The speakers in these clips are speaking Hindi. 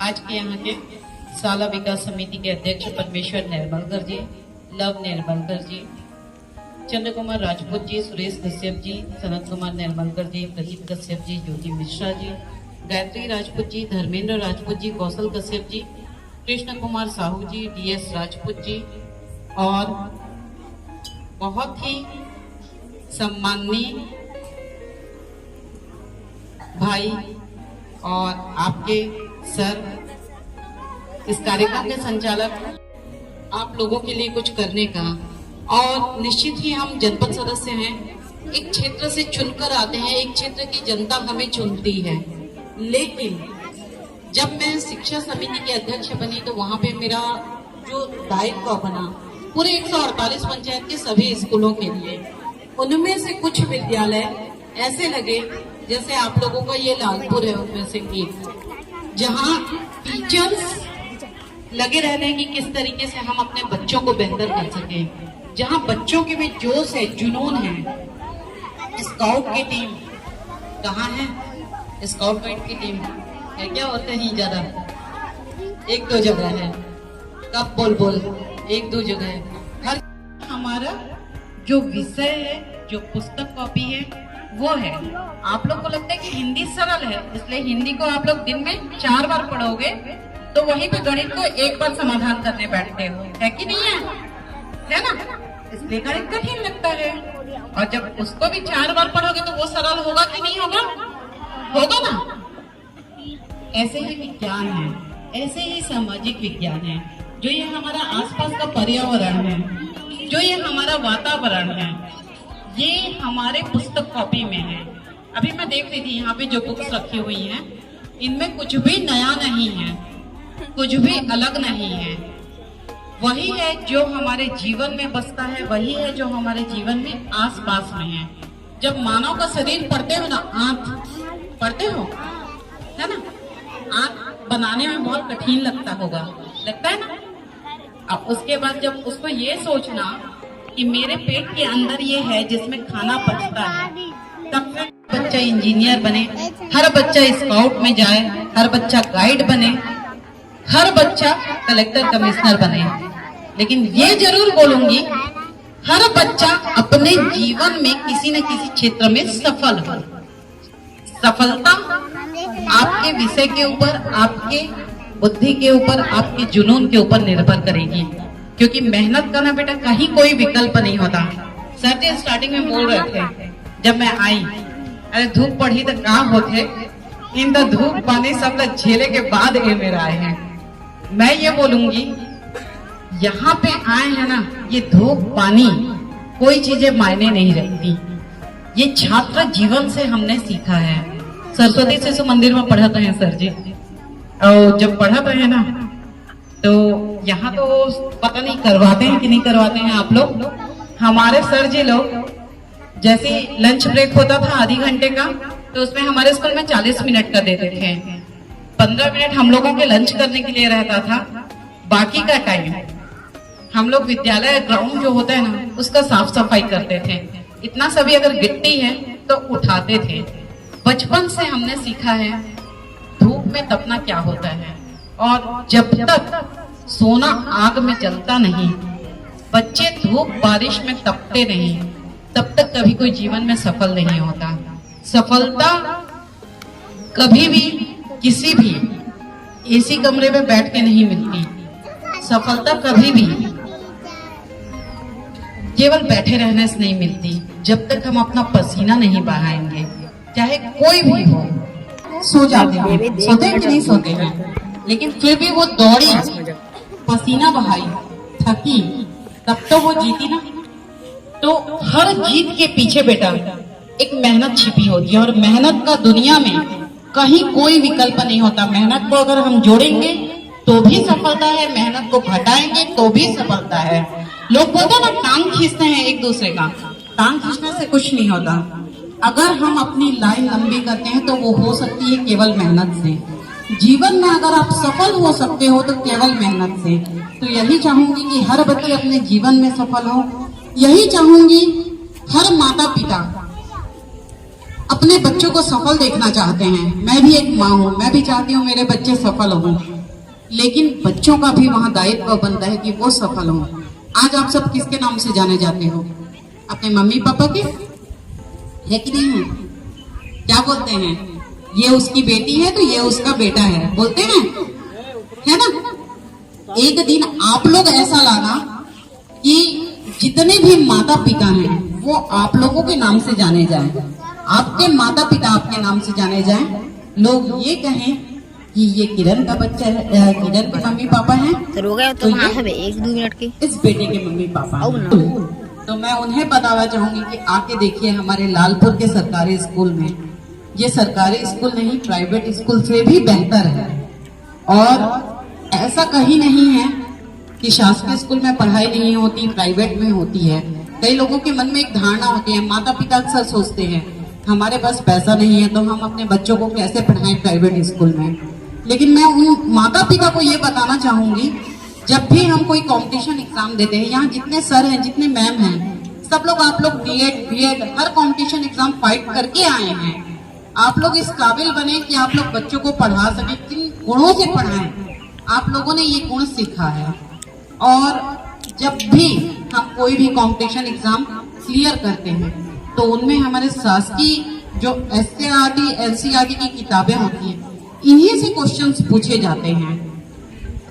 आज के यहाँ के शाला विकास समिति के अध्यक्ष परमेश्वर निर्मलकर जी, लव निर्मलकर जी, चंद्र कुमार राजपूत जी, सुरेश कश्यप जी, सनत कुमार निर्मलकर जी, प्रदीप कश्यप जी, ज्योति मिश्रा जी, गायत्री राजपूत जी, धर्मेंद्र राजपूत जी, कौशल कश्यप जी, कृष्ण कुमार साहू जी, DS राजपूत जी और बहुत ही सम्माननीय भाई और आपके सर, इस कार्यक्रम के संचालक, आप लोगों के लिए कुछ करने का। और निश्चित ही हम जनपद सदस्य हैं, एक क्षेत्र से चुनकर आते हैं, एक क्षेत्र की जनता हमें चुनती है। लेकिन जब मैं शिक्षा समिति के अध्यक्ष बनी तो वहां पे मेरा जो दायित्व बना पूरे 148 पंचायत के सभी स्कूलों के लिए, उनमें से कुछ विद्यालय ऐसे लगे जैसे आप लोगों का ये लालपुर है उनमें से एक, जहां टीचर्स लगे रहते हैं कि किस तरीके से हम अपने बच्चों को बेहतर कर सके, जहां बच्चों के में जोश है, जुनून है। स्काउट की टीम कहाँ है? स्काउट गाइड की टीम है क्या? और कहीं ज्यादा? एक दो जगह है। कब बोल एक दो जगह है। हर हमारा जो विषय है, जो पुस्तक कॉपी है वो है। आप लोग को लगता है कि हिंदी सरल है, इसलिए हिंदी को आप लोग दिन में 4 बार पढ़ोगे तो वहीं पे गणित को 1 बार समाधान करने बैठते हो, है कि नहीं है ना? इसलिए गणित कठिन लगता है। और जब उसको भी 4 बार पढ़ोगे तो वो सरल होगा कि नहीं होगा? होगा ना? ऐसे ही विज्ञान है, ऐसे ही सामाजिक विज्ञान है, जो ये हमारा आसपास का पर्यावरण है, जो ये हमारा वातावरण है, ये हमारे पुस्तक कॉपी में है। अभी मैं देख रही थी यहाँ पे जो बुक्स रखी हुई हैं, इनमें कुछ भी नया नहीं है, कुछ भी अलग नहीं है। वही है जो हमारे जीवन में बसता है, वही है जो हमारे जीवन में आसपास में है। जब मानव का शरीर पढ़ते हो ना, आंख पढ़ते हो, है ना? आंख बनाने में बहुत कठिन लगता होगा, लगता है ना? अब उसके बाद जब उसको ये सोचना कि मेरे पेट के अंदर ये है जिसमें खाना पचता है, तब फिर बच्चा इंजीनियर बने, हर बच्चा स्काउट में जाए, हर बच्चा गाइड बने, हर बच्चा कलेक्टर कमिश्नर बने। लेकिन ये जरूर बोलूंगी, हर बच्चा अपने जीवन में किसी न किसी क्षेत्र में सफल हो। सफलता आपके विषय के ऊपर, आपके बुद्धि के ऊपर, आपके जुनून के ऊपर निर्भर करेगी, क्योंकि मेहनत करना बेटा कहीं कोई विकल्प नहीं होता। सर जी स्टार्टिंग में बोल रहे थे जब मैं आई, अरे धूप पड़ी तो कहाँ होते, इन तो धूप पानी सब झेले के बाद ये मेरा आए हैं। मैं ये बोलूंगी, यहाँ पे आए हैं ना, ये धूप पानी कोई चीजें मायने नहीं रखती, ये छात्र जीवन से हमने सीखा है। सरस्वती शिशु मंदिर में पढ़ाते हैं सर जी, और जब पढ़ाते हैं ना तो यहाँ तो पता नहीं करवाते हैं कि नहीं करवाते हैं आप लोग। हमारे सर जी लोग जैसे लंच ब्रेक होता था आधी घंटे का, तो उसमें हमारे स्कूल में 40 मिनट का देते थे। 15 मिनट हम लोगों के लंच करने के लिए रहता था, बाकी का टाइम हम लोग विद्यालय ग्राउंड जो होता है ना उसका साफ सफाई करते थे। इतना सभी अगर गिट्टी है तो उठाते थे। बचपन से हमने सीखा है धूप में तपना क्या होता है, और जब तक सोना आग में जलता नहीं, बच्चे धूप बारिश में तपते नहीं, तब तक कभी कोई जीवन में सफल नहीं होता। सफलता कभी भी किसी भी एसी कमरे में बैठ के नहीं मिलती। सफलता कभी भी केवल बैठे रहने से नहीं मिलती। जब तक हम अपना पसीना नहीं बहाएंगे, चाहे कोई भी हो, सो जाते हैं, सोते हैं कि नहीं सोते हैं, लेकिन फिर भी वो दौड़ी, पसीना बहाई, थकी, तब तो वो जीती ना। तो हर जीत के पीछे बेटा एक मेहनत छिपी होती है, और मेहनत का दुनिया में कहीं कोई विकल्प नहीं होता। मेहनत को अगर हम जोड़ेंगे तो भी सफलता है, मेहनत को घटाएंगे तो भी सफलता है। लोग बोलते हैं ना टांग खींचते हैं एक दूसरे का, टांग खींचने से कुछ नहीं होता। अगर हम अपनी लाइन लंबी करते हैं तो वो हो सकती है केवल मेहनत से। जीवन में अगर आप सफल हो सकते हो तो केवल मेहनत से। तो यही चाहूंगी कि हर बच्चे अपने जीवन में सफल हो। यही चाहूंगी हर माता पिता अपने बच्चों को सफल देखना चाहते हैं। मैं भी एक माँ हूँ, मैं भी चाहती हूँ मेरे बच्चे सफल हों, लेकिन बच्चों का भी वहाँ दायित्व बनता है कि वो सफल हों। आज आप सब किसके नाम से जाने जाते हो? अपने मम्मी पापा के, है कि नहीं है? क्या बोलते हैं? ये उसकी बेटी है तो ये उसका बेटा है, बोलते हैं, है ना? एक दिन आप लोग ऐसा लाना कि जितने भी माता पिता हैं वो आप लोगों के नाम से जाने जाएं, आपके माता पिता आपके नाम से जाने जाएं, लोग ये कहें कि ये किरण का बच्चा है, किरण के मम्मी पापा हैं, तो ये 1-2 मिनट की इस बेटे के मम्मी पापा हैं। तो मैं उन्हें बताना चाहूंगी कि आके देखिए हमारे लालपुर के सरकारी स्कूल में, ये सरकारी स्कूल नहीं प्राइवेट स्कूल से भी बेहतर है। और ऐसा कहीं नहीं है कि शासकीय स्कूल में पढ़ाई नहीं होती, प्राइवेट में होती है। कई लोगों के मन में एक धारणा होती है, माता पिता अक्सर सोचते हैं हमारे पास पैसा नहीं है तो हम अपने बच्चों को कैसे पढ़ाएं प्राइवेट स्कूल में। लेकिन मैं उन माता पिता को ये बताना चाहूंगी, जब भी हम कोई कंपटीशन एग्जाम देते हैं, यहाँ जितने सर हैं, जितने मैम हैं, सब लोग आप लोग बीएड हर कंपटीशन एग्जाम फाइट करके आए हैं। आप लोग इस काबिल बने कि आप लोग बच्चों को पढ़ा सके, किन गुणों से पढ़ाएं, आप लोगों ने ये गुण सीखा है। और जब भी हम कोई भी कंपटीशन एग्जाम क्लियर करते हैं तो उनमें हमारे शासकीय जो एससीईआरटी एनसीईआरटी की किताबें होती हैं, इन्हीं से क्वेश्चंस पूछे जाते हैं।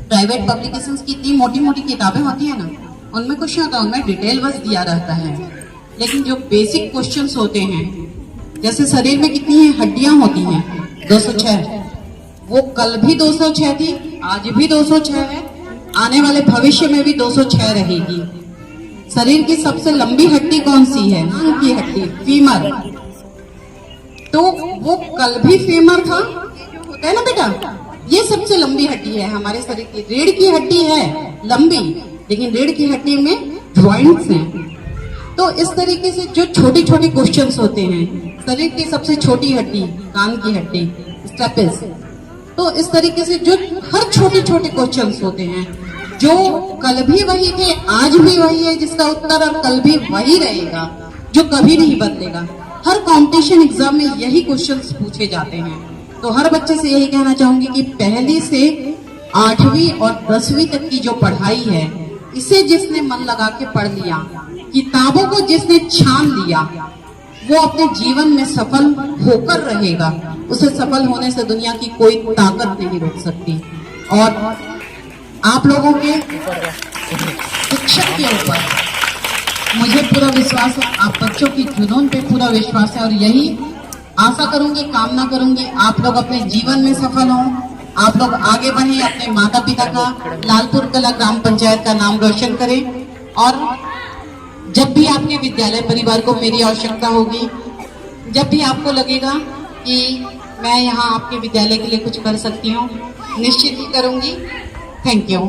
प्राइवेट पब्लिकेशंस की इतनी मोटी मोटी किताबें होती है ना, उनमें कुछ नहीं होता, उनमें डिटेल बस दिया रहता है। लेकिन जो बेसिक क्वेश्चंस होते हैं, जैसे शरीर में कितनी हड्डियां होती हैं, 206, वो कल भी 206 थी, आज भी 206 है, आने वाले भविष्य में भी 206 रहेगी। शरीर की सबसे लंबी हड्डी कौन सी है? टांग की हड्डी, फीमर। तो वो कल भी फीमर था, होता है ना बेटा, ये सबसे लंबी हड्डी है हमारे शरीर की। रीढ़ की हड्डी है लंबी, लेकिन रीढ़ की हड्डी में जॉइंट्स हैं। तो इस तरीके से जो छोटी छोटी क्वेश्चंस होते हैं, शरीर की सबसे छोटी हड्डी कान की हड्डी स्टेपिस, तो इस तरीके से जो हर छोटे छोटे क्वेश्चंस होते हैं, जो कल भी वही थे आज भी वही है, जिसका उत्तर अब कल भी वही रहेगा, जो कभी नहीं बदलेगा। हर कंपटीशन एग्जाम में यही क्वेश्चंस पूछे जाते हैं। तो हर बच्चे से यही कहना चाहूंगी कि पहली से 8वीं और 10वीं तक की जो पढ़ाई है, इसे जिसने मन लगा के पढ़ लिया, किताबों को जिसने छान लिया, वो अपने जीवन में सफल होकर रहेगा। उसे सफल होने से दुनिया की कोई ताकत नहीं रोक सकती। और आप लोगों के शिक्षक के ऊपर मुझे पूरा विश्वास है, आप बच्चों की जुनून पे पूरा विश्वास है। और यही आशा करूंगी, कामना करूंगी, आप लोग अपने जीवन में सफल हों, आप लोग आगे बढ़ें, अपने माता पिता का, लालपुर कला ग्राम पंचायत का नाम रोशन करें। और जब भी आपके विद्यालय परिवार को मेरी आवश्यकता होगी, जब भी आपको लगेगा कि मैं यहाँ आपके विद्यालय के लिए कुछ कर सकती हूँ, निश्चित ही करूंगी। Thank you.